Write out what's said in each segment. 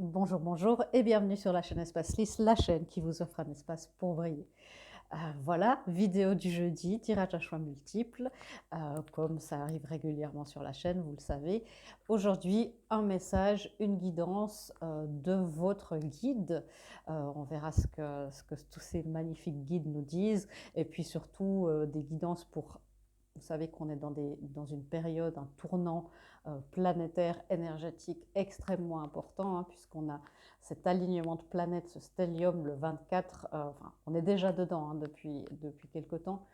Bonjour, bonjour et bienvenue sur la chaîne Espace Lys, la chaîne qui vous offre un espace pour briller. Voilà, vidéo du jeudi, tirage à choix multiples, comme ça arrive régulièrement sur la chaîne, vous le savez. Aujourd'hui, un message, une guidance de votre guide. On verra ce que tous ces magnifiques guides nous disent et puis surtout des guidances pour... Vous savez qu'on est dans une période, un tournant planétaire, énergétique extrêmement important, hein, puisqu'on a cet alignement de planètes, ce stellium le 24, enfin, on est déjà dedans, hein, depuis quelque temps,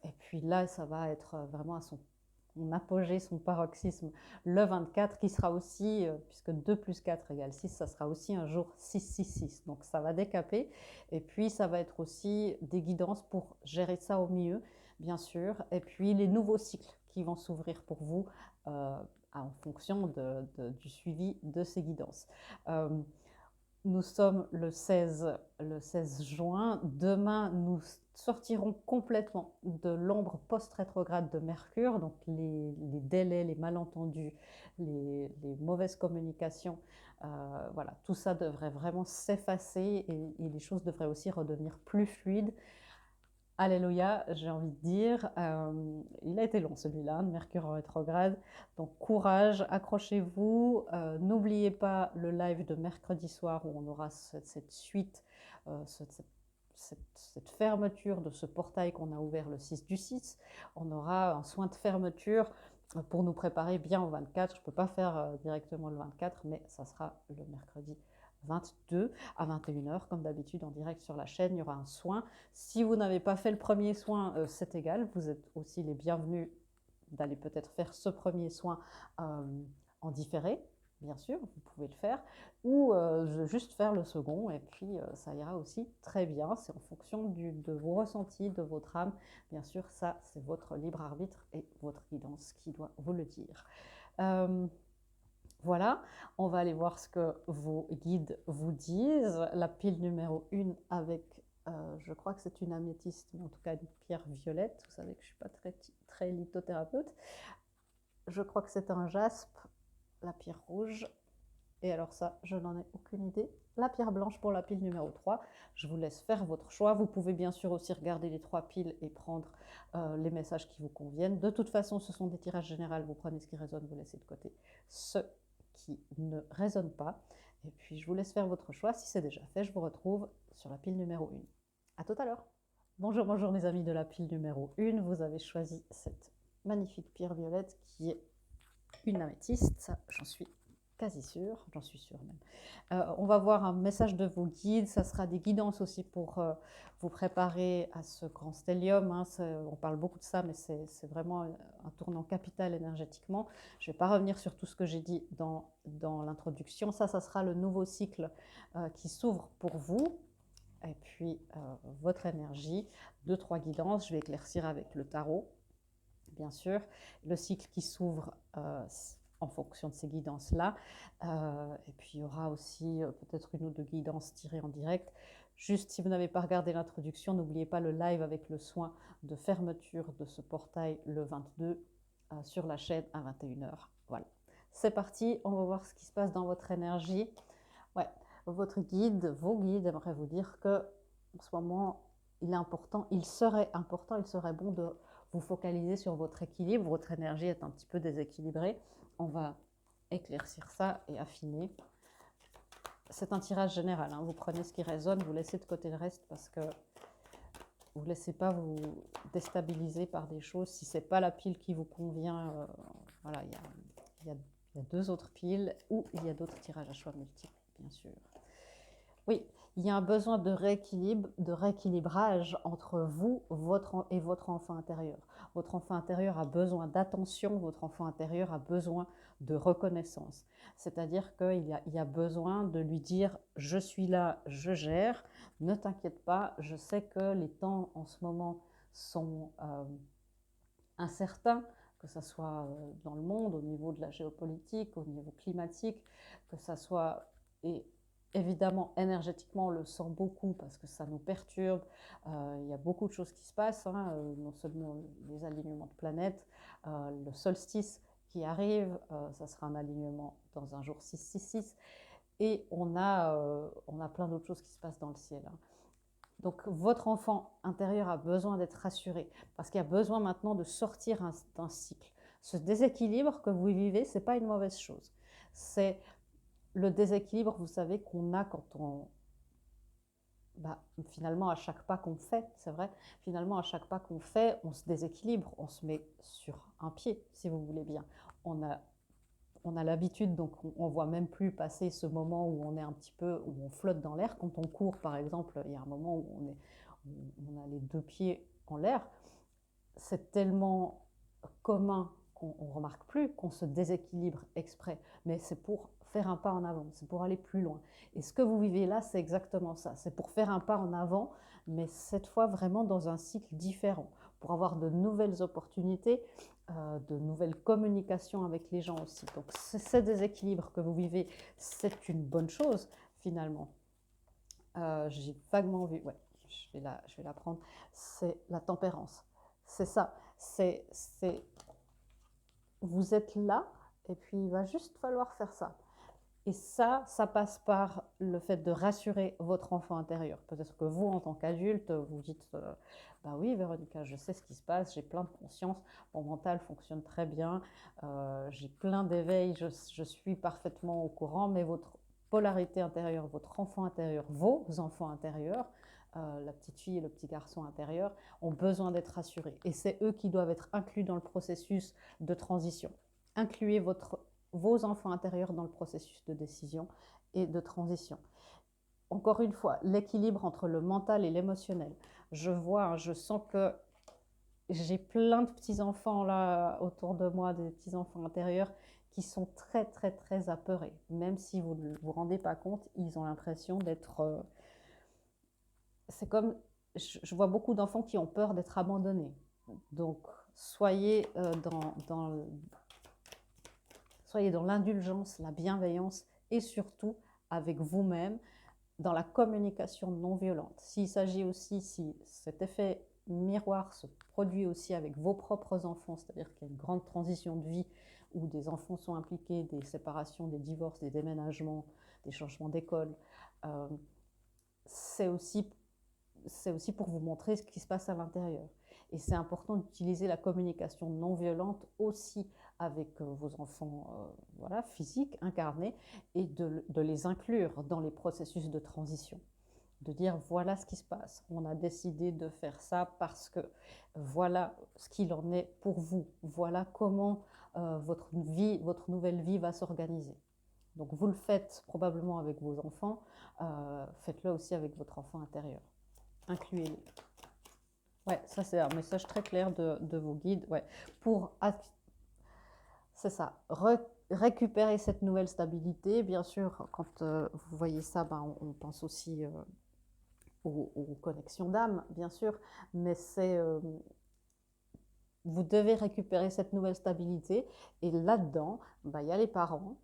et puis là, ça va être vraiment à son apogée, son paroxysme, le 24, qui sera aussi, puisque 2 plus 4 égale 6, ça sera aussi un jour 666, donc ça va décaper, et puis ça va être aussi des guidances pour gérer ça au mieux, bien sûr, et puis les nouveaux cycles qui vont s'ouvrir pour vous en fonction du suivi de ces guidances. Euh, nous sommes le 16 juin. Demain, nous sortirons complètement de l'ombre post-rétrograde de Mercure. Donc les délais, les malentendus, les mauvaises communications, voilà, tout ça devrait vraiment s'effacer et les choses devraient aussi redevenir plus fluides. Alléluia, j'ai envie de dire. Il a été long celui-là, de Mercure en rétrograde. Donc courage, accrochez-vous. N'oubliez pas le live de mercredi soir où on aura cette suite, cette fermeture de ce portail qu'on a ouvert le 6 du 6. On aura un soin de fermeture pour nous préparer bien au 24. Je ne peux pas faire directement le 24, mais ça sera le mercredi 22 à 21h, comme d'habitude en direct sur la chaîne. Il y aura un soin. Si vous n'avez pas fait le premier soin, c'est égal. Vous êtes aussi les bienvenus d'aller peut-être faire ce premier soin en différé. Bien sûr, vous pouvez le faire. Ou juste faire le second et puis ça ira aussi très bien. C'est en fonction de vos ressentis, de votre âme. Bien sûr, ça, c'est votre libre arbitre et votre guidance qui doit vous le dire. Voilà, on va aller voir ce que vos guides vous disent. La pile numéro 1 avec, je crois que c'est une améthyste, mais en tout cas une pierre violette. Vous savez que je ne suis pas très lithothérapeute. Je crois que c'est un jaspe, la pierre rouge. Et alors ça, je n'en ai aucune idée. La pierre blanche pour la pile numéro 3. Je vous laisse faire votre choix. Vous pouvez bien sûr aussi regarder les 3 piles et prendre les messages qui vous conviennent. De toute façon, ce sont des tirages généraux. Vous prenez ce qui résonne, vous laissez de côté ce qui ne résonne pas. Et puis, je vous laisse faire votre choix. Si c'est déjà fait, je vous retrouve sur la pile numéro 1. À tout à l'heure. Bonjour, bonjour mes amis de la pile numéro 1. Vous avez choisi cette magnifique pierre violette qui est une améthyste. J'en suis quasi sûre, j'en suis sûre même. On va voir un message de vos guides, ça sera des guidances aussi pour vous préparer à ce grand stellium, hein. On parle beaucoup de ça, mais c'est vraiment un tournant capital énergétiquement. Je ne vais pas revenir sur tout ce que j'ai dit dans l'introduction. Ça sera le nouveau cycle qui s'ouvre pour vous. Et puis votre énergie, 2-3 guidances, je vais éclaircir avec le tarot, bien sûr. Le cycle qui s'ouvre en fonction de ces guidances-là. Et puis, il y aura aussi peut-être une ou deux guidances tirées en direct. Juste, si vous n'avez pas regardé l'introduction, n'oubliez pas le live avec le soin de fermeture de ce portail le 22 sur la chaîne à 21h. Voilà. C'est parti, on va voir ce qui se passe dans votre énergie. Ouais, votre guide, vos guides aimeraient vous dire que en ce moment, il serait bon de vous focaliser sur votre équilibre. Votre énergie est un petit peu déséquilibrée. On va éclaircir ça et affiner. C'est un tirage général, hein. Vous prenez ce qui résonne, vous laissez de côté le reste parce que vous ne laissez pas vous déstabiliser par des choses. Si ce n'est pas la pile qui vous convient, voilà, il y a 2 autres piles ou il y a d'autres tirages à choix multiples, bien sûr. Oui, il y a un besoin de rééquilibre, de rééquilibrage entre vous et votre enfant intérieur. Votre enfant intérieur a besoin d'attention, votre enfant intérieur a besoin de reconnaissance. C'est-à-dire qu'il y a besoin de lui dire « je suis là, je gère, ne t'inquiète pas, je sais que les temps en ce moment sont incertains, que ce soit dans le monde, au niveau de la géopolitique, au niveau climatique, que ce soit... Et évidemment, énergétiquement, on le sent beaucoup parce que ça nous perturbe. Il y a beaucoup de choses qui se passent, hein, non seulement les alignements de planètes, le solstice qui arrive, ça sera un alignement dans un jour 666. et on a plein d'autres choses qui se passent dans le ciel, hein. Donc votre enfant intérieur a besoin d'être rassuré parce qu'il a besoin maintenant de sortir d'un cycle. Ce déséquilibre que vous vivez, ce n'est pas une mauvaise chose. C'est le déséquilibre, vous savez, qu'on a quand on... finalement, à chaque pas qu'on fait, c'est vrai, finalement, à chaque pas qu'on fait, on se déséquilibre, on se met sur un pied, si vous voulez bien. On a l'habitude, donc on ne voit même plus passer ce moment où on est un petit peu, où on flotte dans l'air. Quand on court, par exemple, il y a un moment où on a les deux pieds en l'air. C'est tellement commun qu'on ne remarque plus qu'on se déséquilibre exprès, mais c'est pour faire un pas en avant, c'est pour aller plus loin. Et ce que vous vivez là, c'est exactement ça, c'est pour faire un pas en avant, mais cette fois vraiment dans un cycle différent, pour avoir de nouvelles opportunités, de nouvelles communications avec les gens aussi. Donc ce déséquilibre que vous vivez, c'est une bonne chose finalement. J'ai vaguement vu, ouais, je vais la prendre, c'est la tempérance. C'est ça, vous êtes là, et puis il va juste falloir faire ça. Et ça passe par le fait de rassurer votre enfant intérieur. Peut-être que vous, en tant qu'adulte, vous dites bah oui, Véronica, je sais ce qui se passe, j'ai plein de conscience, mon mental fonctionne très bien, j'ai plein d'éveil, je suis parfaitement au courant, mais votre polarité intérieure, votre enfant intérieur, vos enfants intérieurs, la petite fille et le petit garçon intérieur, ont besoin d'être rassurés. Et c'est eux qui doivent être inclus dans le processus de transition. Incluez vos enfants intérieurs dans le processus de décision et de transition. Encore une fois, l'équilibre entre le mental et l'émotionnel. Je sens que j'ai plein de petits-enfants là autour de moi, des petits-enfants intérieurs qui sont très très très apeurés. Même si vous ne vous rendez pas compte, ils ont l'impression d'être... c'est comme... Je vois beaucoup d'enfants qui ont peur d'être abandonnés. Donc, soyez dans l'indulgence, la bienveillance et surtout avec vous-même dans la communication non violente. S'il s'agit aussi, si cet effet miroir se produit aussi avec vos propres enfants, c'est-à-dire qu'il y a une grande transition de vie où des enfants sont impliqués, des séparations, des divorces, des déménagements, des changements d'école, c'est aussi pour vous montrer ce qui se passe à l'intérieur. Et c'est important d'utiliser la communication non violente aussi avec vos enfants voilà, physiques, incarnés, et de les inclure dans les processus de transition. De dire voilà ce qui se passe, on a décidé de faire ça parce que voilà ce qu'il en est pour vous, voilà comment votre nouvelle vie va s'organiser. Donc vous le faites probablement avec vos enfants, faites-le aussi avec votre enfant intérieur. Incluez-les. Ouais, ça c'est un message très clair de vos guides. Ouais. C'est ça, récupérer cette nouvelle stabilité. Bien sûr, quand vous voyez ça, on pense aussi aux connexions d'âme, bien sûr, mais vous devez récupérer cette nouvelle stabilité. Et là-dedans, il y a les parents,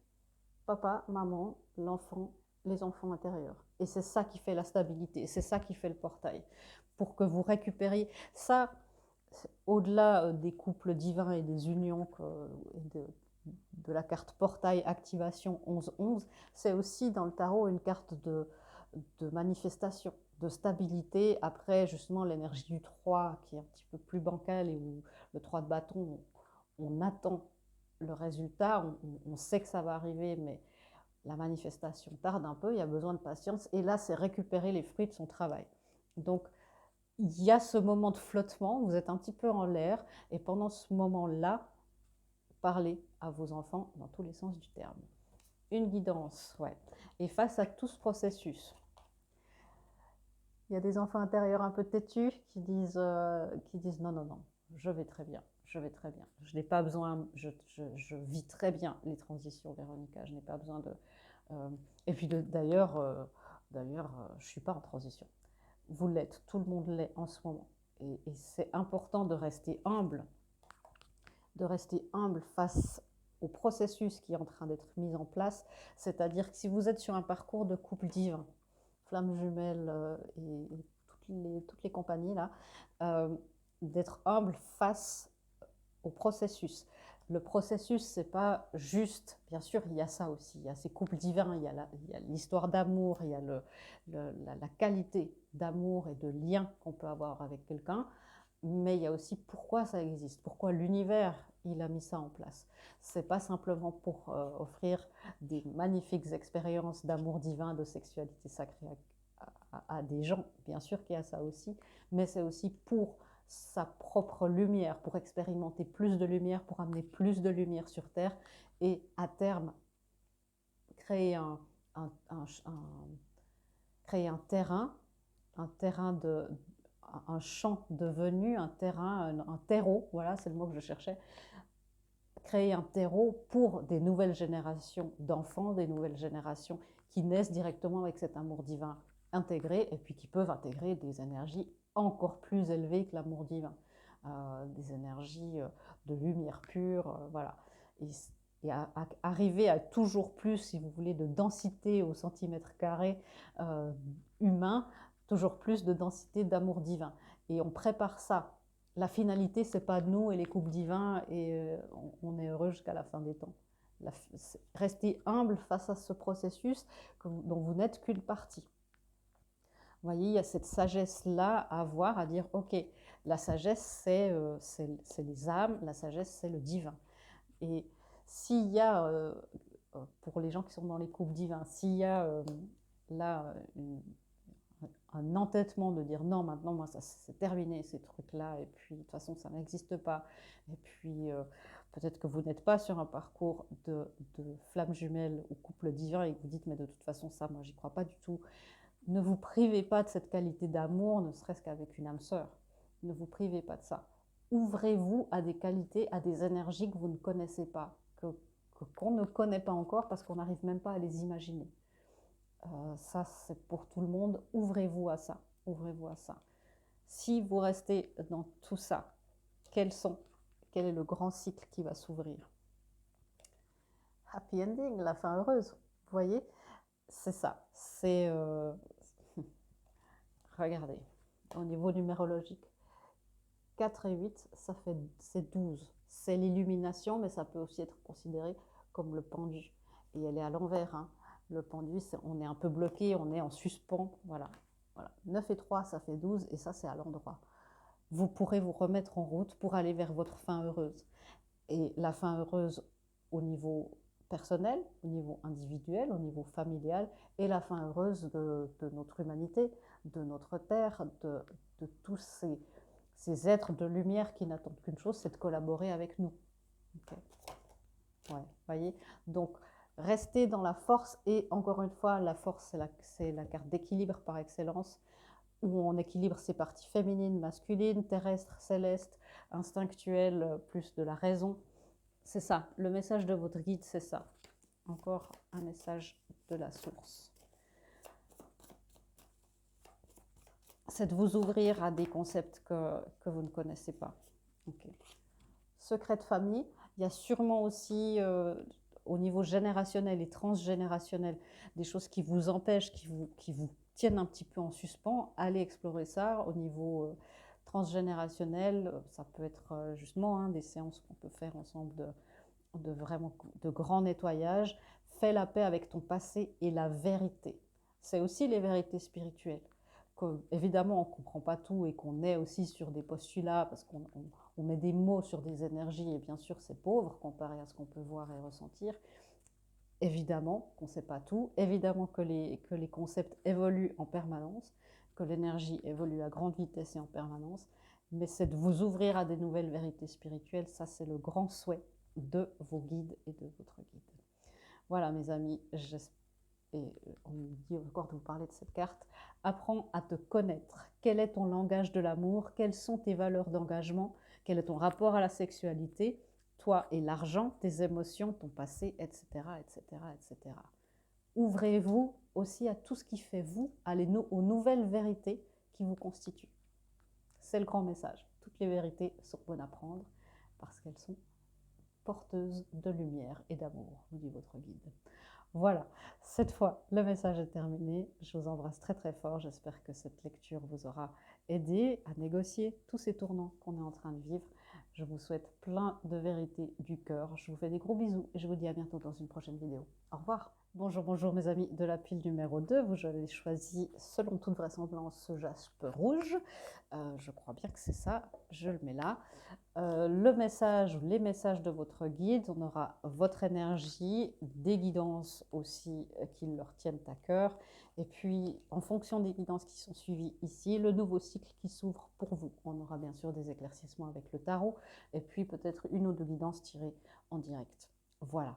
papa, maman, l'enfant, les enfants intérieurs. Et c'est ça qui fait la stabilité, c'est ça qui fait le portail. Pour que vous récupériez ça, au-delà des couples divins et des unions de la carte portail activation 11-11, c'est aussi dans le tarot une carte de manifestation, de stabilité. Après, justement, l'énergie du 3 qui est un petit peu plus bancale et où le 3 de bâton, on attend le résultat, on sait que ça va arriver, mais la manifestation tarde un peu, il y a besoin de patience. Et là, c'est récupérer les fruits de son travail. Donc, il y a ce moment de flottement, vous êtes un petit peu en l'air, et pendant ce moment-là, parlez à vos enfants dans tous les sens du terme. Une guidance, ouais. Et face à tout ce processus, il y a des enfants intérieurs un peu têtus qui disent non, non, non, je vais très bien, je vais très bien. Je n'ai pas besoin, je vis très bien les transitions, Véronica, je n'ai pas besoin de... et puis d'ailleurs, je ne suis pas en transition. Vous l'êtes, tout le monde l'est en ce moment. Et c'est important de rester humble face au processus qui est en train d'être mis en place. C'est-à-dire que si vous êtes sur un parcours de couple divin, flamme jumelle et toutes les compagnies là, d'être humble face au processus. Le processus, c'est pas juste, bien sûr, il y a ça aussi, il y a ces couples divins, il y a l'histoire d'amour, il y a la qualité d'amour et de lien qu'on peut avoir avec quelqu'un, mais il y a aussi pourquoi ça existe, pourquoi l'univers il a mis ça en place. C'est pas simplement pour offrir des magnifiques expériences d'amour divin, de sexualité sacrée à des gens, bien sûr qu'il y a ça aussi, mais c'est aussi pour sa propre lumière, pour expérimenter plus de lumière, pour amener plus de lumière sur Terre et à terme créer un, un, créer un terrain de, un champ devenu, un terrain, un terreau, voilà, c'est le mot que je cherchais, créer un terreau pour des nouvelles générations d'enfants, des nouvelles générations qui naissent directement avec cet amour divin intégré et puis qui peuvent intégrer des énergies encore plus élevées que l'amour divin, des énergies de lumière pure, voilà. Et arriver à toujours plus, si vous voulez, de densité au centimètre carré humain, toujours plus de densité d'amour divin. Et on prépare ça. La finalité, c'est pas nous et les couples divins et on est heureux jusqu'à la fin des temps. Restez humble face à ce processus dont vous n'êtes qu'une partie. Vous voyez, il y a cette sagesse-là à avoir, à dire, ok, la sagesse, c'est les âmes, la sagesse, c'est le divin. Et s'il y a, pour les gens qui sont dans les couples divins, s'il y a là un entêtement de dire non, maintenant, moi, ça c'est terminé, ces trucs-là, et puis de toute façon, ça n'existe pas, et puis peut-être que vous n'êtes pas sur un parcours de flamme jumelle ou couple divin et que vous dites, mais de toute façon, ça, moi, j'y crois pas du tout. Ne vous privez pas de cette qualité d'amour, ne serait-ce qu'avec une âme sœur. Ne vous privez pas de ça. Ouvrez-vous à des qualités, à des énergies que vous ne connaissez pas, qu'on ne connaît pas encore parce qu'on n'arrive même pas à les imaginer. Ça, c'est pour tout le monde. Ouvrez-vous à ça. Ouvrez-vous à ça. Si vous restez dans tout ça, quel est le grand cycle qui va s'ouvrir? Happy ending, la fin heureuse. Vous voyez, c'est ça. C'est regardez, au niveau numérologique, 4 et 8, c'est 12. C'est l'illumination, mais ça peut aussi être considéré comme le pendu. Et elle est à l'envers. Hein. Le pendu, on est un peu bloqué, on est en suspens. Voilà. 9 et 3, ça fait 12, et ça, c'est à l'endroit. Vous pourrez vous remettre en route pour aller vers votre fin heureuse. Et la fin heureuse au niveau personnel, au niveau individuel, au niveau familial, et la fin heureuse de notre humanité, de notre terre, de tous ces êtres de lumière qui n'attendent qu'une chose, c'est de collaborer avec nous. Okay. Ouais, voyez. Donc, restez dans la force, et encore une fois, la force, c'est la carte d'équilibre par excellence, où on équilibre ses parties féminines, masculines, terrestres, célestes, instinctuelles, plus de la raison. C'est ça, le message de votre guide, c'est ça. Encore un message de la source. C'est de vous ouvrir à des concepts que vous ne connaissez pas. Okay. Secret de famille, il y a sûrement aussi au niveau générationnel et transgénérationnel des choses qui vous empêchent, qui vous tiennent un petit peu en suspens. Allez explorer ça au niveau transgénérationnel. Ça peut être justement des séances qu'on peut faire ensemble vraiment de grand nettoyage. Fais la paix avec ton passé et la vérité. C'est aussi les vérités spirituelles. Évidemment, on ne comprend pas tout et qu'on est aussi sur des postulats parce qu'on met des mots sur des énergies et bien sûr c'est pauvre comparé à ce qu'on peut voir et ressentir. Évidemment qu'on ne sait pas tout, évidemment que les concepts évoluent en permanence, que l'énergie évolue à grande vitesse et en permanence, mais c'est de vous ouvrir à des nouvelles vérités spirituelles, ça c'est le grand souhait de vos guides et de votre guide. Voilà mes amis, et on me dit encore de vous parler de cette carte. Apprends à te connaître. Quel est ton langage de l'amour? Quelles sont tes valeurs d'engagement? Quel est ton rapport à la sexualité? Toi et l'argent, tes émotions, ton passé, etc., etc., etc. Ouvrez-vous aussi à tout ce qui fait vous, aux nouvelles vérités qui vous constituent. C'est le grand message. Toutes les vérités sont bonnes à prendre parce qu'elles sont porteuses de lumière et d'amour, vous dit votre guide. Voilà, cette fois, le message est terminé. Je vous embrasse très très fort. J'espère que cette lecture vous aura aidé à négocier tous ces tournants qu'on est en train de vivre. Je vous souhaite plein de vérité du cœur. Je vous fais des gros bisous et je vous dis à bientôt dans une prochaine vidéo. Au revoir. Bonjour, bonjour mes amis de la pile numéro 2. Vous avez choisi, selon toute vraisemblance, ce jaspe rouge. Je crois bien que c'est ça. Je le mets là. Le message ou les messages de votre guide, on aura votre énergie, des guidances aussi qui leur tiennent à cœur. Et puis, en fonction des guidances qui sont suivies ici, le nouveau cycle qui s'ouvre pour vous. On aura bien sûr des éclaircissements avec le tarot et puis peut-être une ou deux guidances tirées en direct. Voilà.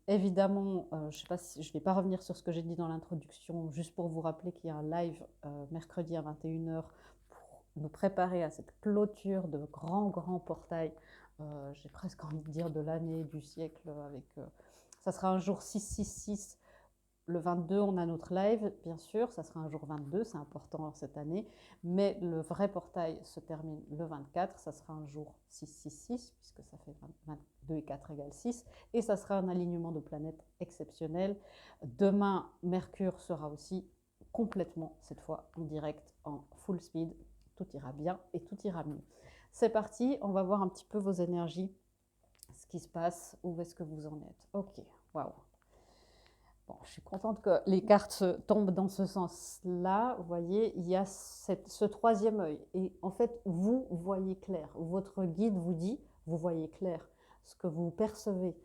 Évidemment, je sais pas si je ne vais pas revenir sur ce que j'ai dit dans l'introduction, juste pour vous rappeler qu'il y a un live mercredi à 21h pour nous préparer à cette clôture de grand portail. J'ai presque envie de dire de l'année, du siècle. Ça sera un jour 666. Le 22, on a notre live, bien sûr, ça sera un jour 22, c'est important cette année, mais le vrai portail se termine le 24, ça sera un jour 666, puisque ça fait 22 et 4 égale 6, et ça sera un alignement de planètes exceptionnel. Demain, Mercure sera aussi complètement, cette fois, en direct, en full speed, tout ira bien et tout ira mieux. C'est parti, on va voir un petit peu vos énergies, ce qui se passe, où est-ce que vous en êtes. Ok, waouh. Bon, je suis contente que les cartes tombent dans ce sens-là. Vous voyez, il y a ce troisième œil. Et en fait, vous voyez clair. Votre guide vous dit, vous voyez clair. Ce que vous percevez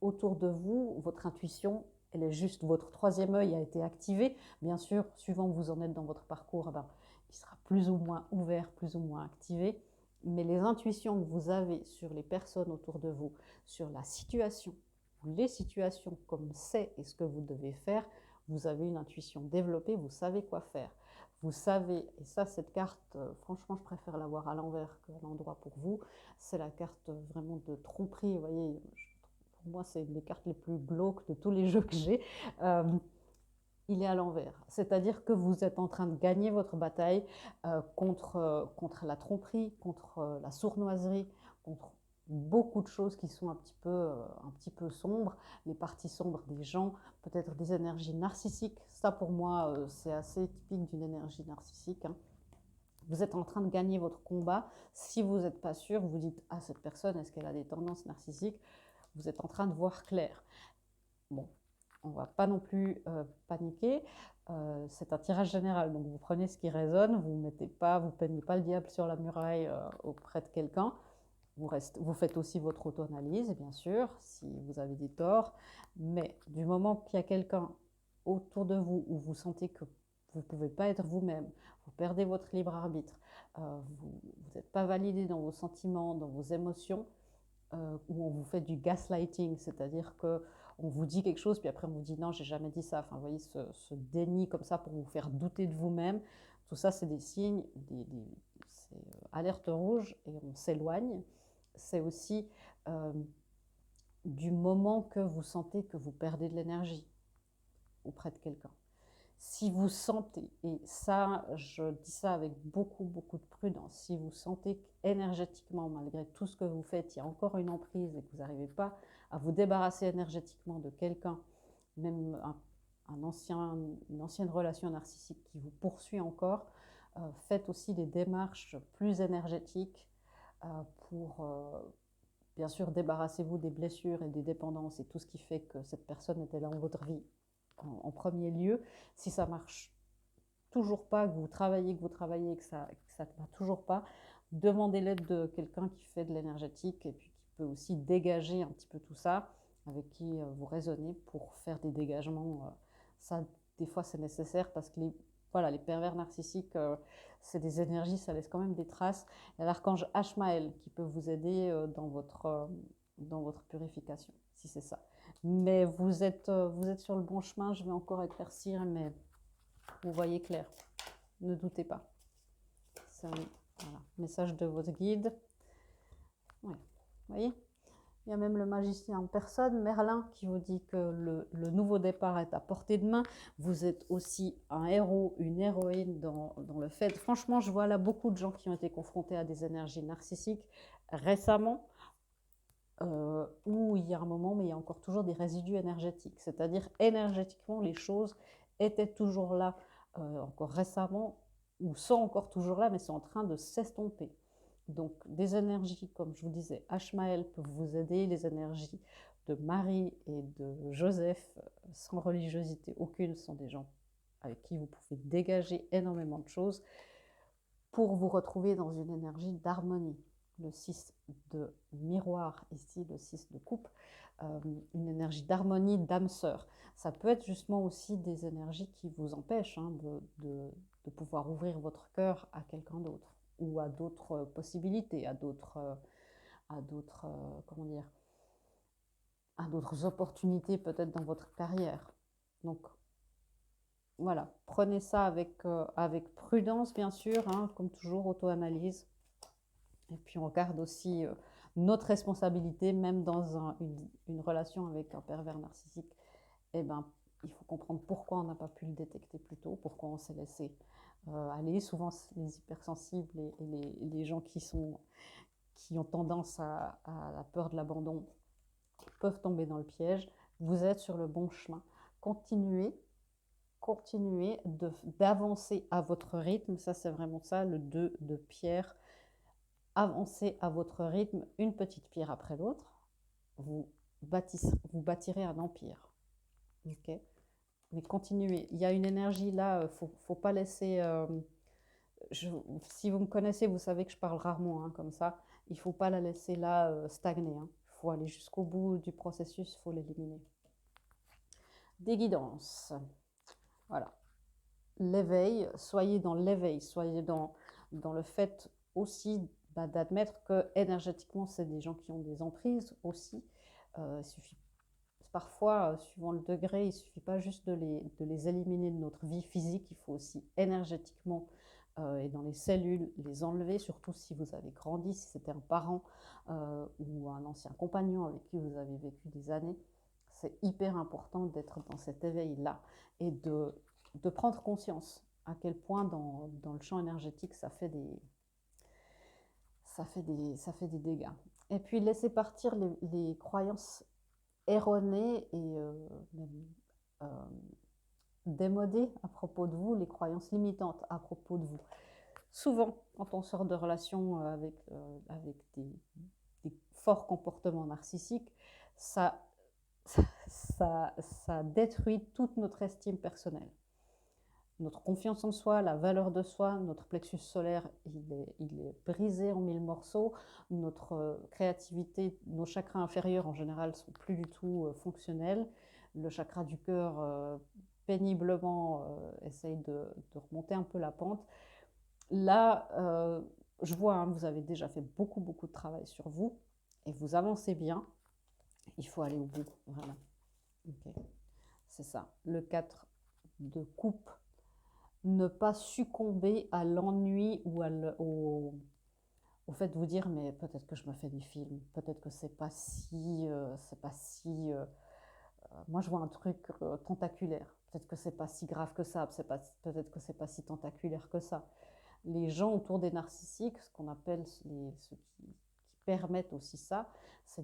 autour de vous, votre intuition, elle est juste. Votre troisième œil a été activé. Bien sûr, suivant où vous en êtes dans votre parcours, il sera plus ou moins ouvert, plus ou moins activé. Mais les intuitions que vous avez sur les personnes autour de vous, sur la situation, les situations comme c'est et ce que vous devez faire, vous avez une intuition développée, vous savez quoi faire. Vous savez, et ça, cette carte, franchement, je préfère l'avoir à l'envers qu'à l'endroit pour vous. C'est la carte vraiment de tromperie. Vous voyez, pour moi, c'est une des cartes les plus glauques de tous les jeux que j'ai. Il est à l'envers. C'est-à-dire que vous êtes en train de gagner votre bataille contre la tromperie, contre la sournoiserie, contre beaucoup de choses qui sont un petit peu sombres, les parties sombres des gens, peut-être des énergies narcissiques. Ça, pour moi, c'est assez typique d'une énergie narcissique. Hein. Vous êtes en train de gagner votre combat. Si vous n'êtes pas sûr, vous dites « Ah, cette personne, est-ce qu'elle a des tendances narcissiques ?» Vous êtes en train de voir clair. Bon, on ne va pas non plus paniquer. C'est un tirage général, donc vous prenez ce qui résonne, vous ne peignez pas le diable sur la muraille auprès de quelqu'un. Vous faites aussi votre auto-analyse, bien sûr, si vous avez des torts. Mais du moment qu'il y a quelqu'un autour de vous où vous sentez que vous ne pouvez pas être vous-même, vous perdez votre libre arbitre, vous n'êtes pas validé dans vos sentiments, dans vos émotions, où on vous fait du gaslighting, c'est-à-dire qu'on vous dit quelque chose, puis après on vous dit non, j'ai jamais dit ça. Enfin, vous voyez, ce déni comme ça pour vous faire douter de vous-même, tout ça, c'est des signes, c'est alerte rouge et on s'éloigne. C'est aussi du moment que vous sentez que vous perdez de l'énergie auprès de quelqu'un. Si vous sentez, et ça, je dis ça avec beaucoup de prudence, si vous sentez qu'énergétiquement, malgré tout ce que vous faites, il y a encore une emprise et que vous n'arrivez pas à vous débarrasser énergétiquement de quelqu'un, même une ancienne relation narcissique qui vous poursuit encore, faites aussi des démarches plus énergétiques pour, bien sûr, débarrassez-vous des blessures et des dépendances et tout ce qui fait que cette personne était dans votre vie en premier lieu. Si ça marche toujours pas, que vous travaillez, et que ça ne va toujours pas, demandez l'aide de quelqu'un qui fait de l'énergétique et puis qui peut aussi dégager un petit peu tout ça, avec qui vous raisonnez pour faire des dégagements. Ça, des fois, c'est nécessaire parce que les pervers narcissiques, c'est des énergies, ça laisse quand même des traces. Il y a l'archange Ashmael qui peut vous aider dans votre purification, si c'est ça. Mais vous êtes sur le bon chemin, je vais encore éclaircir, mais vous voyez clair. Ne doutez pas. C'est un message de votre guide. Ouais. Vous voyez, il y a même le magicien en personne, Merlin, qui vous dit que le nouveau départ est à portée de main. Vous êtes aussi un héros, une héroïne dans le fait. Franchement, je vois là beaucoup de gens qui ont été confrontés à des énergies narcissiques récemment. Où il y a un moment, mais il y a encore toujours des résidus énergétiques. C'est-à-dire, énergétiquement, les choses étaient toujours là encore récemment, ou sont encore toujours là, mais sont en train de s'estomper. Donc, des énergies, comme je vous disais, Ashmael peuvent vous aider, les énergies de Marie et de Joseph, sans religiosité aucune, sont des gens avec qui vous pouvez dégager énormément de choses pour vous retrouver dans une énergie d'harmonie. Le 6 de miroir, ici, le 6 de coupe, une énergie d'harmonie, d'âme sœur. Ça peut être justement aussi des énergies qui vous empêchent de pouvoir ouvrir votre cœur à quelqu'un d'autre ou à d'autres possibilités, à d'autres comment dire, à d'autres opportunités peut-être dans votre carrière. Donc voilà, prenez ça avec prudence bien sûr, hein, comme toujours, auto-analyse. Et puis on garde aussi notre responsabilité, même dans une relation avec un pervers narcissique. Eh ben, il faut comprendre pourquoi on n'a pas pu le détecter plus tôt, pourquoi on s'est laissé aller. Souvent, les hypersensibles et les gens qui ont tendance à la peur de l'abandon peuvent tomber dans le piège. Vous êtes sur le bon chemin. Continuez d'avancer à votre rythme. Ça, c'est vraiment ça, le 2 de pierre. Avancez à votre rythme, une petite pierre après l'autre. Vous bâtirez un empire. Ok, mais continuez. Il y a une énergie là, faut pas laisser. Si vous me connaissez, vous savez que je parle rarement hein, comme ça. Il faut pas la laisser là stagner. Il faut aller jusqu'au bout du processus, il faut l'éliminer. Des guidances. Voilà. L'éveil, soyez dans l'éveil, soyez dans le fait aussi d'admettre que énergétiquement, c'est des gens qui ont des emprises aussi. Il suffit parfois, suivant le degré, il ne suffit pas juste de les éliminer de notre vie physique, il faut aussi énergétiquement et dans les cellules les enlever, surtout si vous avez grandi, si c'était un parent ou un ancien compagnon avec qui vous avez vécu des années. C'est hyper important d'être dans cet éveil-là et de prendre conscience à quel point dans le champ énergétique ça fait des dégâts. Et puis laisser partir les croyances erronées et même démodées à propos de vous, les croyances limitantes à propos de vous. Souvent, quand on sort de relations avec des forts comportements narcissiques, ça détruit toute notre estime personnelle. Notre confiance en soi, la valeur de soi, notre plexus solaire, il est brisé en 1000 morceaux. Notre créativité, nos chakras inférieurs en général sont plus du tout fonctionnels. Le chakra du cœur péniblement essaye de remonter un peu la pente. Là, je vois, hein, vous avez déjà fait beaucoup de travail sur vous et vous avancez bien. Il faut aller au bout, vraiment. Okay. C'est ça. Le 4 de coupe. Ne pas succomber à l'ennui ou au fait de vous dire mais peut-être que je me fais des films, peut-être que c'est pas si moi je vois un truc tentaculaire, peut-être que c'est pas si grave que ça, peut-être que c'est pas si tentaculaire que ça. Les gens autour des narcissiques, ce qu'on appelle ceux qui permettent aussi ça, c'est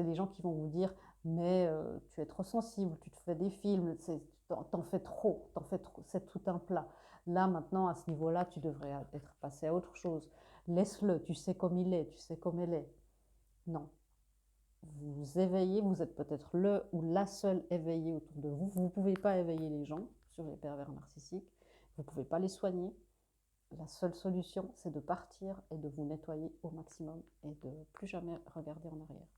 les gens qui vont vous dire mais tu es trop sensible, tu te fais des films, t'en fais trop, c'est tout un plat. Là, maintenant, à ce niveau-là, tu devrais être passé à autre chose. Laisse-le, tu sais comme il est, tu sais comme elle est. Non. Vous vous éveillez, vous êtes peut-être le ou la seule éveillée autour de vous. Vous ne pouvez pas éveiller les gens sur les pervers narcissiques. Vous ne pouvez pas les soigner. La seule solution, c'est de partir et de vous nettoyer au maximum et de plus jamais regarder en arrière.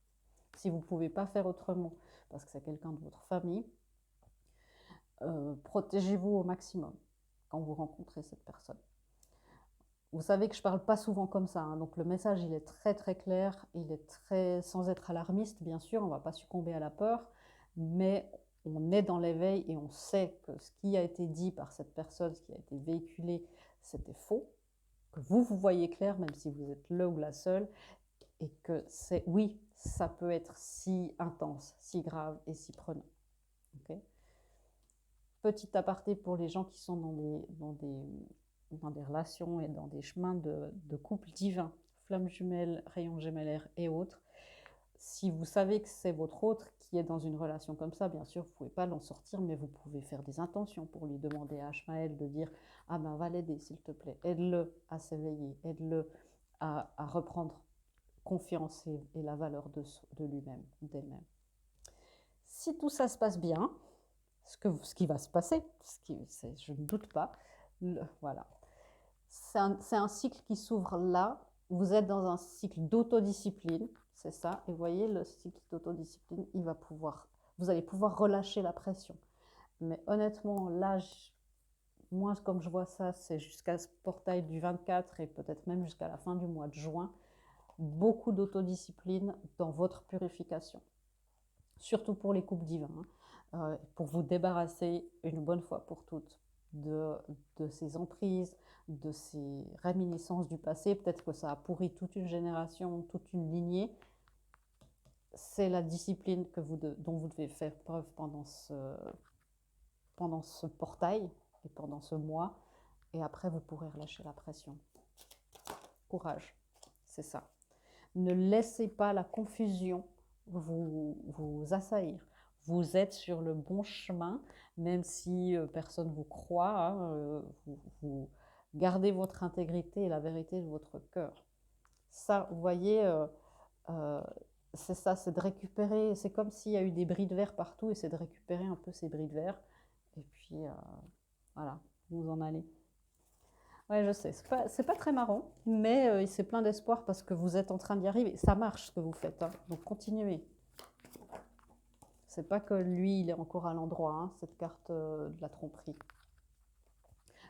Si vous ne pouvez pas faire autrement, parce que c'est quelqu'un de votre famille, protégez-vous au maximum quand vous rencontrez cette personne. Vous savez que je ne parle pas souvent comme ça, hein, donc le message il est très clair, il est sans être alarmiste bien sûr, on ne va pas succomber à la peur, mais on est dans l'éveil et on sait que ce qui a été dit par cette personne, ce qui a été véhiculé, c'était faux, que vous voyez clair même si vous êtes le ou la seule, et que oui, ça peut être si intense, si grave et si prenant. Okay. Petit aparté pour les gens qui sont dans des relations et dans des chemins de couple divin, flamme jumelle, rayon gémellaire et autres. Si vous savez que c'est votre autre qui est dans une relation comme ça, bien sûr, vous ne pouvez pas l'en sortir, mais vous pouvez faire des intentions pour lui demander à Ashmael de dire « Ah ben, va l'aider, s'il te plaît. Aide-le à s'éveiller, aide-le à reprendre confiance et la valeur de lui-même, d'elle-même. Si tout ça se passe bien, ce qui va se passer, je ne doute pas, voilà. C'est un cycle qui s'ouvre là. Vous êtes dans un cycle d'autodiscipline, c'est ça. Et vous voyez, le cycle d'autodiscipline, vous allez pouvoir relâcher la pression. Mais honnêtement, là, moi, comme je vois ça, c'est jusqu'à ce portail du 24 et peut-être même jusqu'à la fin du mois de juin. Beaucoup d'autodiscipline dans votre purification. Surtout pour les couples divins, pour vous débarrasser une bonne fois pour toutes de ces emprises, de ces réminiscences du passé. Peut-être que ça a pourri toute une génération, toute une lignée. C'est la discipline dont vous devez faire preuve pendant ce portail et pendant ce mois. Et après, vous pourrez relâcher la pression. Courage, c'est ça. Ne laissez pas la confusion vous assaillir. Vous êtes sur le bon chemin, même si personne ne vous croit. Hein, vous gardez votre intégrité et la vérité de votre cœur. Ça, vous voyez, c'est ça, c'est de récupérer. C'est comme s'il y a eu des bris de verre partout, et c'est de récupérer un peu ces bris de verre. Et puis, voilà, vous en allez. Ouais, je sais, c'est pas très marrant, mais c'est plein d'espoir parce que vous êtes en train d'y arriver. Ça marche ce que vous faites, hein, donc continuez. C'est pas que lui, il est encore à l'endroit, hein, cette carte de la tromperie.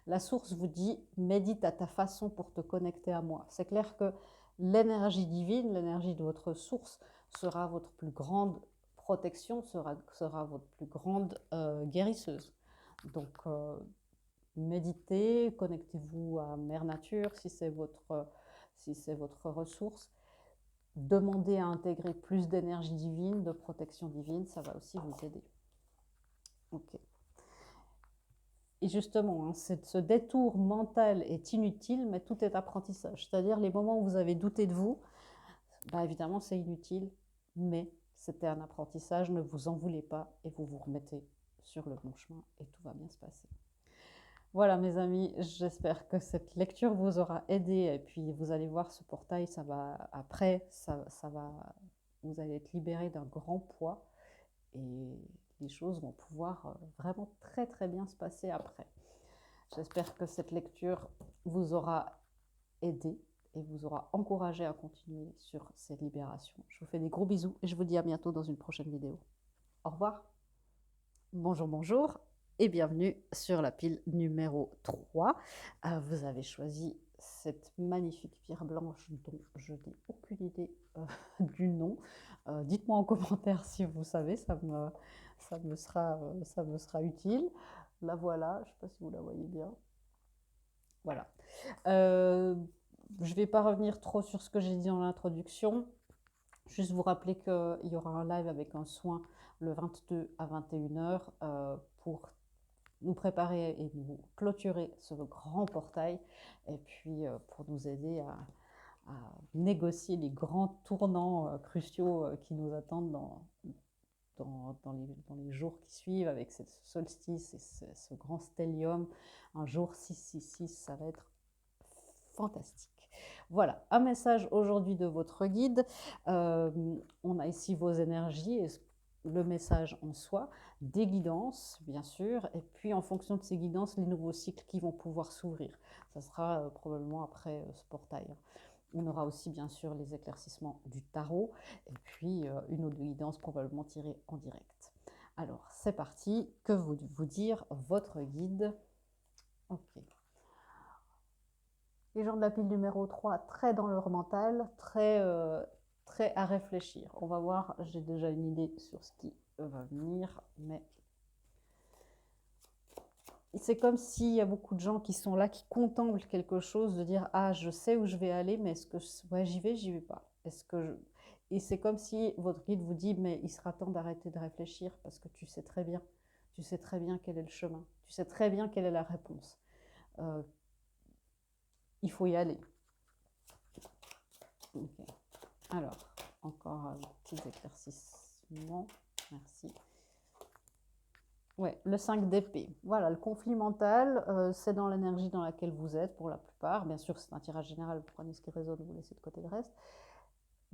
La source vous dit, médite à ta façon pour te connecter à moi. C'est clair que l'énergie divine, l'énergie de votre source sera votre plus grande protection, sera votre plus grande guérisseuse. Donc, méditez, connectez-vous à Mère Nature si c'est votre ressource. Demandez à intégrer plus d'énergie divine, de protection divine, ça va aussi vous aider. Ok. Et justement, hein, ce détour mental est inutile, mais tout est apprentissage. C'est-à-dire les moments où vous avez douté de vous, bah évidemment c'est inutile, mais c'était un apprentissage, ne vous en voulez pas et vous vous remettez sur le bon chemin et tout va bien se passer. Voilà mes amis, j'espère que cette lecture vous aura aidé et puis vous allez voir ce portail, ça va vous allez être libéré d'un grand poids et les choses vont pouvoir vraiment très très bien se passer après. J'espère que cette lecture vous aura aidé et vous aura encouragé à continuer sur ces libérations. Je vous fais des gros bisous et je vous dis à bientôt dans une prochaine vidéo. Au revoir. Bonjour, bonjour et bienvenue sur la pile numéro 3. Vous avez choisi cette magnifique pierre blanche dont je n'ai aucune idée du nom. Dites-moi en commentaire si vous savez, ça me sera utile. La voilà, je ne sais pas si vous la voyez bien. Voilà. Je ne vais pas revenir trop sur ce que j'ai dit dans l'introduction. Juste vous rappeler qu'il y aura un live avec un soin le 22 à 21h pour nous préparer et nous clôturer ce grand portail et puis pour nous aider à négocier les grands tournants cruciaux qui nous attendent dans les jours qui suivent avec ce solstice et ce grand stellium. Un jour 666, ça va être fantastique. Voilà, un message aujourd'hui de votre guide. On a ici vos énergies et le message en soi, des guidances, bien sûr, et puis en fonction de ces guidances, les nouveaux cycles qui vont pouvoir s'ouvrir. Ça sera probablement après ce portail. On aura aussi, bien sûr, les éclaircissements du tarot, et puis une autre guidance probablement tirée en direct. Alors, c'est parti. Que vous dire votre guide? Ok. Les gens de la pile numéro 3, très dans leur mental, très à réfléchir. On va voir, j'ai déjà une idée sur ce qui va venir, mais c'est comme s'il y a beaucoup de gens qui sont là, qui contemplent quelque chose, de dire « Ah, je sais où je vais aller, mais est-ce que ouais, j'y vais pas ?» Et c'est comme si votre guide vous dit « Mais il sera temps d'arrêter de réfléchir parce que tu sais très bien quel est le chemin, tu sais très bien quelle est la réponse. Il faut y aller. » Okay. Alors, encore un petit éclaircissement. Merci. Ouais, le 5 d'épée. Voilà, le conflit mental, c'est dans l'énergie dans laquelle vous êtes pour la plupart. Bien sûr, c'est un tirage général, vous prenez ce qui résonne, vous laissez de côté le reste.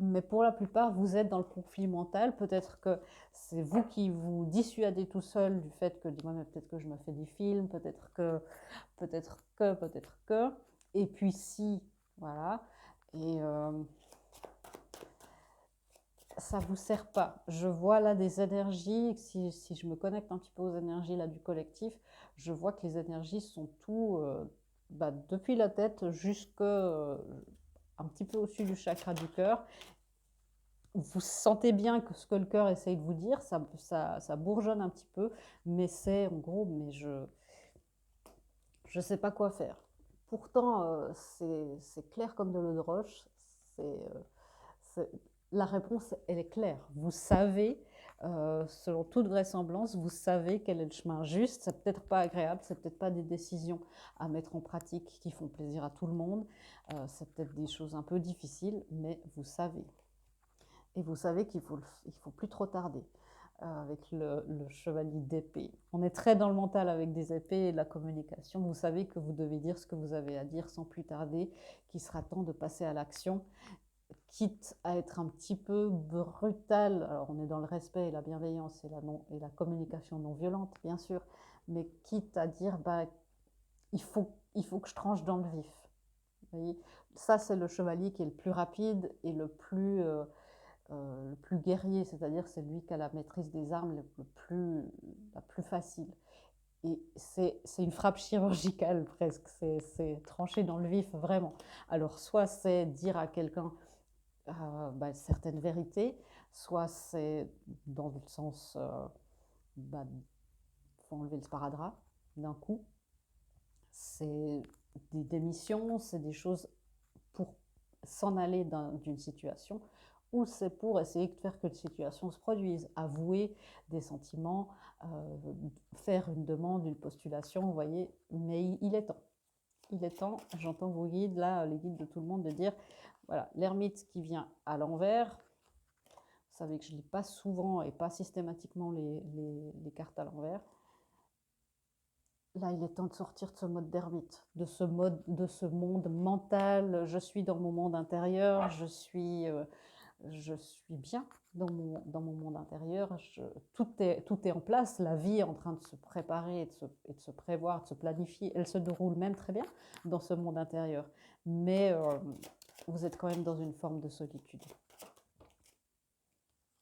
Mais pour la plupart, vous êtes dans le conflit mental. Peut-être que c'est vous qui vous dissuadez tout seul du fait que, dis-moi, mais peut-être que je me fais des films, peut-être que. Et puis si, voilà. Et ça ne vous sert pas. Je vois là des énergies, si je me connecte un petit peu aux énergies là, du collectif, je vois que les énergies sont tout, depuis la tête jusqu'à un petit peu au-dessus du chakra du cœur. Vous sentez bien que ce que le cœur essaye de vous dire, ça bourgeonne un petit peu, mais c'est en gros, mais je ne sais pas quoi faire. Pourtant, c'est clair comme de l'eau de roche. C'est, la réponse, elle est claire. Vous savez, selon toute vraisemblance, vous savez quel est le chemin juste. C'est peut-être pas agréable, c'est peut-être pas des décisions à mettre en pratique qui font plaisir à tout le monde. C'est peut-être des choses un peu difficiles, mais vous savez. Et vous savez qu'il faut plus trop tarder avec le chevalier d'épée. On est très dans le mental avec des épées et de la communication. Vous savez que vous devez dire ce que vous avez à dire sans plus tarder, qu'il sera temps de passer à l'action, quitte à être un petit peu brutal. Alors on est dans le respect et la bienveillance et la communication non violente, bien sûr, mais quitte à dire, il faut que je tranche dans le vif. Vous voyez, ça, c'est le chevalier qui est le plus rapide et le plus guerrier, c'est-à-dire c'est lui qui a la maîtrise des armes la plus facile. Et c'est une frappe chirurgicale presque, c'est trancher dans le vif vraiment. Alors soit c'est dire à quelqu'un certaines vérités, soit c'est dans le sens, faut enlever le sparadrap d'un coup. C'est des démissions, c'est des choses pour s'en aller d'une situation, ou c'est pour essayer de faire que la situation se produise, avouer des sentiments, faire une demande, une postulation, vous voyez, mais il est temps. Il est temps, j'entends vos guides, là, les guides de tout le monde, de dire, voilà, l'ermite qui vient à l'envers, vous savez que je ne lis pas souvent et pas systématiquement les cartes à l'envers. Là, il est temps de sortir de ce mode d'ermite, de ce monde mental. Je suis dans mon monde intérieur, je suis bien dans mon monde intérieur. Tout est en place. La vie est en train de se préparer et de se prévoir, de se planifier. Elle se déroule même très bien dans ce monde intérieur. Mais vous êtes quand même dans une forme de solitude.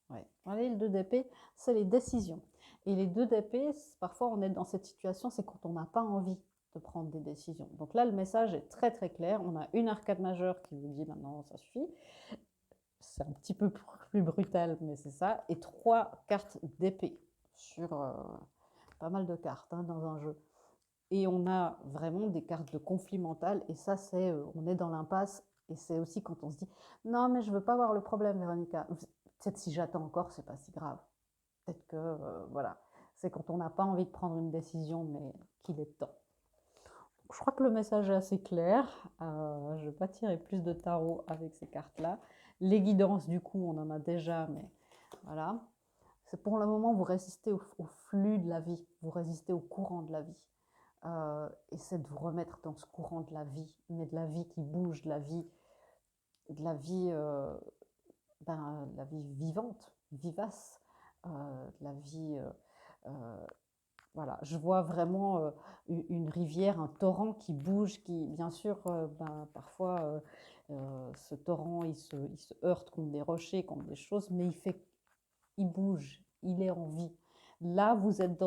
Ouais. Allez, le 2 d'épée, c'est les décisions. Et les 2 d'épée, parfois on est dans cette situation, c'est quand on n'a pas envie de prendre des décisions. Donc là, le message est très très clair. On a une arcade majeure qui vous dit maintenant ça suffit. C'est un petit peu plus brutal, mais c'est ça. Et 3 cartes d'épée sur pas mal de cartes dans un jeu. Et on a vraiment des cartes de conflit mental. Et ça, c'est on est dans l'impasse. Et c'est aussi quand on se dit non, mais je veux pas voir le problème, Véronica. Peut-être si j'attends encore, c'est pas si grave. Peut-être que voilà, c'est quand on n'a pas envie de prendre une décision, mais qu'il est temps. Donc, je crois que le message est assez clair. Je ne vais pas tirer plus de tarot avec ces cartes-là. Les guidances, du coup, on en a déjà, mais voilà. C'est pour le moment, vous résistez au flux de la vie, vous résistez au courant de la vie. Essayez de vous remettre dans ce courant de la vie, mais de la vie qui bouge, de la vie la vie vivante, vivace, la vie. Voilà, je vois vraiment une rivière, un torrent qui bouge, qui, bien sûr, parfois, ce torrent, il se heurte contre des rochers, contre des choses, mais il bouge, il est en vie. Là, vous êtes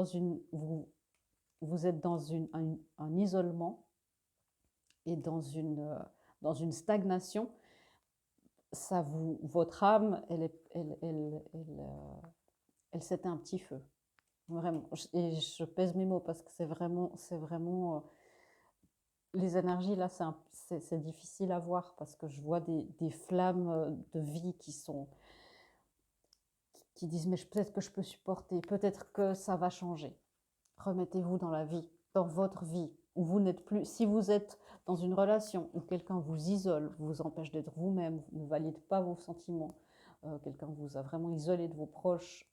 vous êtes dans un isolement et dans une stagnation. Votre âme, elle s'éteint un petit feu. Vraiment. Et je pèse mes mots parce que c'est vraiment les énergies là, c'est difficile à voir parce que je vois des flammes de vie qui disent mais peut-être que je peux supporter, peut-être que ça va changer. Remettez-vous dans la vie, dans votre vie, où vous n'êtes plus. Si vous êtes dans une relation où quelqu'un vous isole, vous empêche d'être vous-même, ne valide pas vos sentiments, quelqu'un vous a vraiment isolé de vos proches,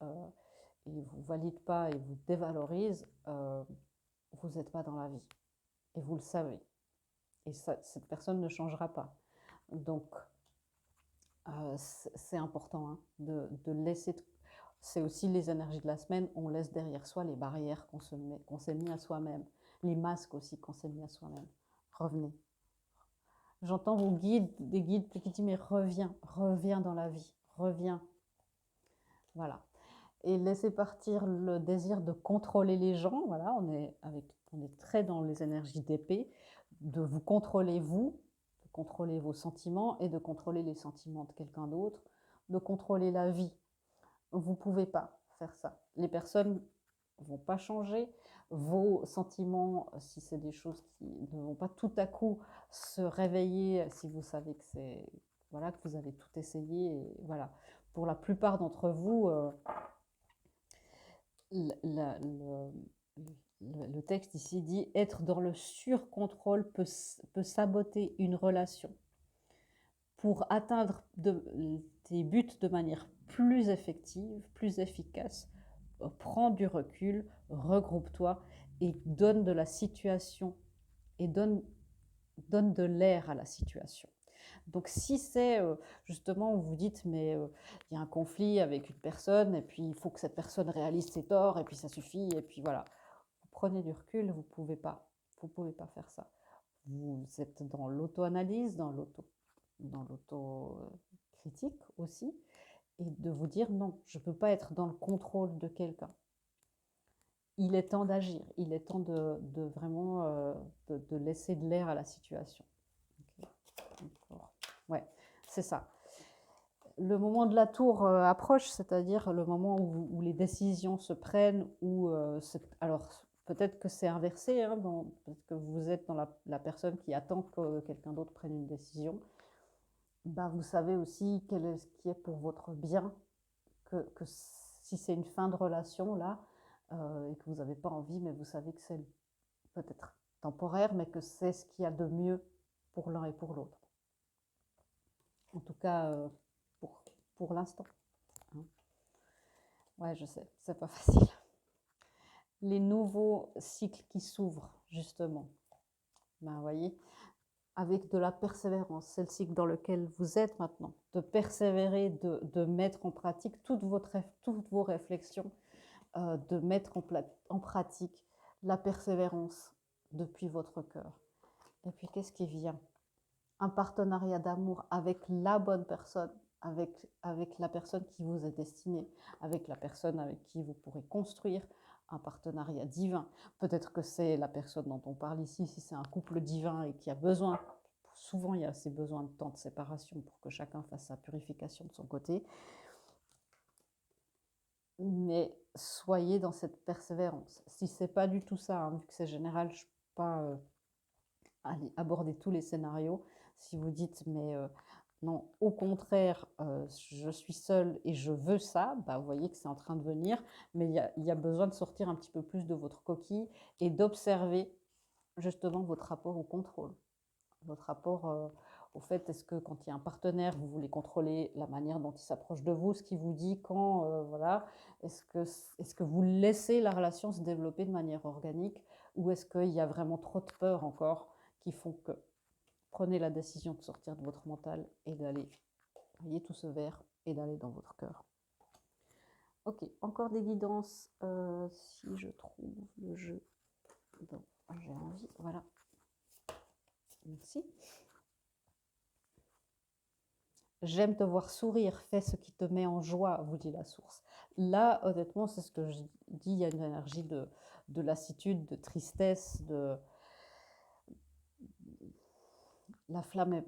et vous valide pas et vous dévalorise, vous n'êtes pas dans la vie. Et vous le savez. Et ça, cette personne ne changera pas. Donc, c'est important hein, de laisser. C'est aussi les énergies de la semaine. On laisse derrière soi les barrières qu'on s'est mis à soi-même. Les masques aussi qu'on s'est mis à soi-même. Revenez. J'entends vos guides, des guides qui disent mais reviens dans la vie, reviens. Voilà. Et laissez partir le désir de contrôler les gens. Voilà, on est très dans les énergies d'épée, de vous contrôler vous, de contrôler vos sentiments et de contrôler les sentiments de quelqu'un d'autre, de contrôler la vie. Vous ne pouvez pas faire ça. Les personnes ne vont pas changer. Vos sentiments, si c'est des choses qui ne vont pas tout à coup se réveiller, si vous savez que c'est voilà que vous avez tout essayé, et voilà. Pour la plupart d'entre vous, le texte ici dit être dans le surcontrôle peut saboter une relation. Pour atteindre tes buts de manière plus effective, plus efficace, prends du recul, regroupe-toi et donne de la situation et donne de l'air à la situation. Donc si c'est justement où vous dites mais il y a un conflit avec une personne et puis il faut que cette personne réalise ses torts et puis ça suffit et puis voilà, vous prenez du recul, vous pouvez pas faire ça. Vous êtes dans l'auto-analyse, dans l'auto-critique aussi, et de vous dire non, je ne peux pas être dans le contrôle de quelqu'un. Il est temps d'agir, il est temps de vraiment de laisser de l'air à la situation. Okay. Ouais, c'est ça. Le moment de la tour approche, c'est-à-dire le moment où les décisions se prennent, alors peut-être que c'est inversé, hein, peut-être que vous êtes dans la personne qui attend que quelqu'un d'autre prenne une décision. Ben, vous savez aussi ce qui est pour votre bien, que si c'est une fin de relation là, et que vous n'avez pas envie, mais vous savez que c'est peut-être temporaire, mais que c'est ce qu'il y a de mieux pour l'un et pour l'autre. En tout cas, pour l'instant. Hein. Ouais, je sais, c'est pas facile. Les nouveaux cycles qui s'ouvrent, justement. Ben, vous voyez, avec de la persévérance, c'est le cycle dans lequel vous êtes maintenant, de persévérer, de mettre en pratique toutes vos réflexions, de mettre en pratique la persévérance depuis votre cœur. Et puis, qu'est-ce qui vient? Un partenariat d'amour avec la bonne personne, avec la personne qui vous est destinée, avec la personne avec qui vous pourrez construire un partenariat divin. Peut-être que c'est la personne dont on parle ici, si c'est un couple divin et qui a besoin, souvent il y a ces besoins de temps de séparation pour que chacun fasse sa purification de son côté. Mais soyez dans cette persévérance. Si c'est pas du tout ça, hein, vu que c'est général, je ne peux pas aller aborder tous les scénarios. Si vous dites mais non, au contraire, je suis seule et je veux ça, bah, vous voyez que c'est en train de venir, mais il y a besoin de sortir un petit peu plus de votre coquille et d'observer justement votre rapport au contrôle, votre rapport au fait, est-ce que quand il y a un partenaire, vous voulez contrôler la manière dont il s'approche de vous, ce qu'il vous dit, quand, voilà, est-ce que vous laissez la relation se développer de manière organique ou est-ce qu'il y a vraiment trop de peur encore qui font que prenez la décision de sortir de votre mental et d'aller, voyez tout ce vert, et d'aller dans votre cœur. Ok, encore des guidances, si je trouve le jeu dont j'ai envie, voilà. Merci. J'aime te voir sourire, fais ce qui te met en joie, vous dit la source. Là, honnêtement, c'est ce que je dis, il y a une énergie de lassitude, de tristesse, la flamme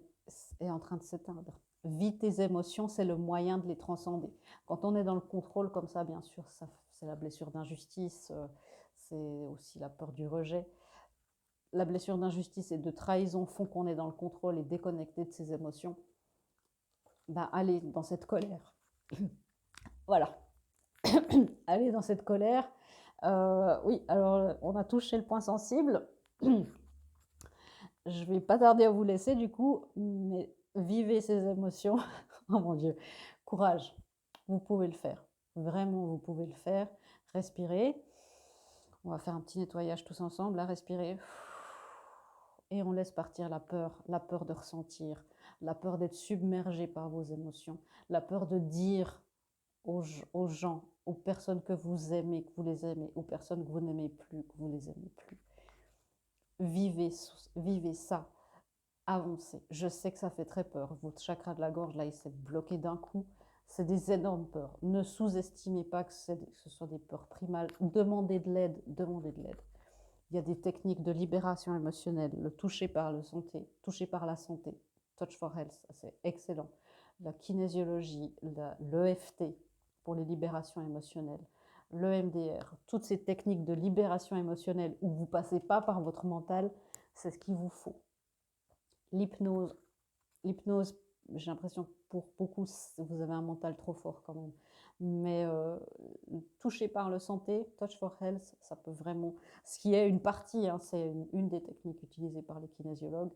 est en train de s'éteindre. Vis tes émotions, c'est le moyen de les transcender. Quand on est dans le contrôle comme ça, bien sûr, c'est la blessure d'injustice, c'est aussi la peur du rejet. La blessure d'injustice et de trahison font qu'on est dans le contrôle et déconnecté de ses émotions. Ben, allez dans cette colère. Voilà. Allez dans cette colère. Oui, alors on a touché le point sensible. Je ne vais pas tarder à vous laisser du coup, mais vivez ces émotions. Oh mon Dieu, courage, vous pouvez le faire. Vraiment, vous pouvez le faire. Respirez. On va faire un petit nettoyage tous ensemble. Là, respirez. Et on laisse partir la peur de ressentir, la peur d'être submergé par vos émotions, la peur de dire aux gens, aux personnes que vous aimez, que vous les aimez, aux personnes que vous n'aimez plus, que vous les aimez plus. Vivez ça, avancez. Je sais que ça fait très peur. Votre chakra de la gorge, là, il s'est bloqué d'un coup. C'est des énormes peurs. Ne sous-estimez pas que ce soit des peurs primales. Demandez de l'aide, demandez de l'aide. Il y a des techniques de libération émotionnelle, le toucher par la santé, Touch for Health, c'est excellent. La kinésiologie, l'EFT pour les libérations émotionnelles, l'EMDR, toutes ces techniques de libération émotionnelle où vous ne passez pas par votre mental, c'est ce qu'il vous faut. L'hypnose, j'ai l'impression que pour beaucoup, vous avez un mental trop fort quand même. Mais toucher par le santé, Touch for Health, ça peut vraiment, ce qui est une partie, hein, c'est une des techniques utilisées par les kinésiologues,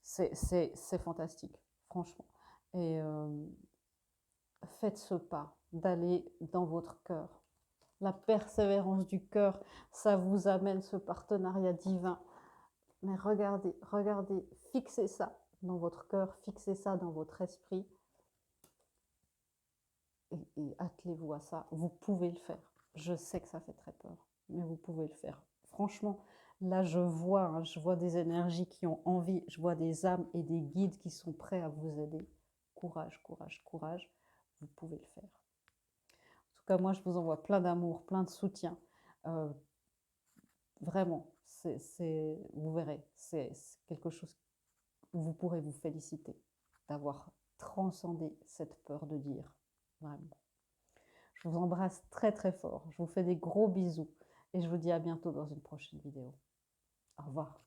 c'est fantastique, franchement. Et faites ce pas d'aller dans votre cœur. La persévérance du cœur, ça vous amène ce partenariat divin. Mais regardez, fixez ça dans votre cœur, fixez ça dans votre esprit et attelez-vous à ça. Vous pouvez le faire. Je sais que ça fait très peur, mais vous pouvez le faire. Franchement, là, je vois des énergies qui ont envie, je vois des âmes et des guides qui sont prêts à vous aider. Courage, courage, courage. Vous pouvez le faire. En tout cas, moi, je vous envoie plein d'amour, plein de soutien. Vraiment, vous verrez, c'est quelque chose où vous pourrez vous féliciter d'avoir transcendé cette peur de dire. Vraiment. Je vous embrasse très très fort. Je vous fais des gros bisous et je vous dis à bientôt dans une prochaine vidéo. Au revoir.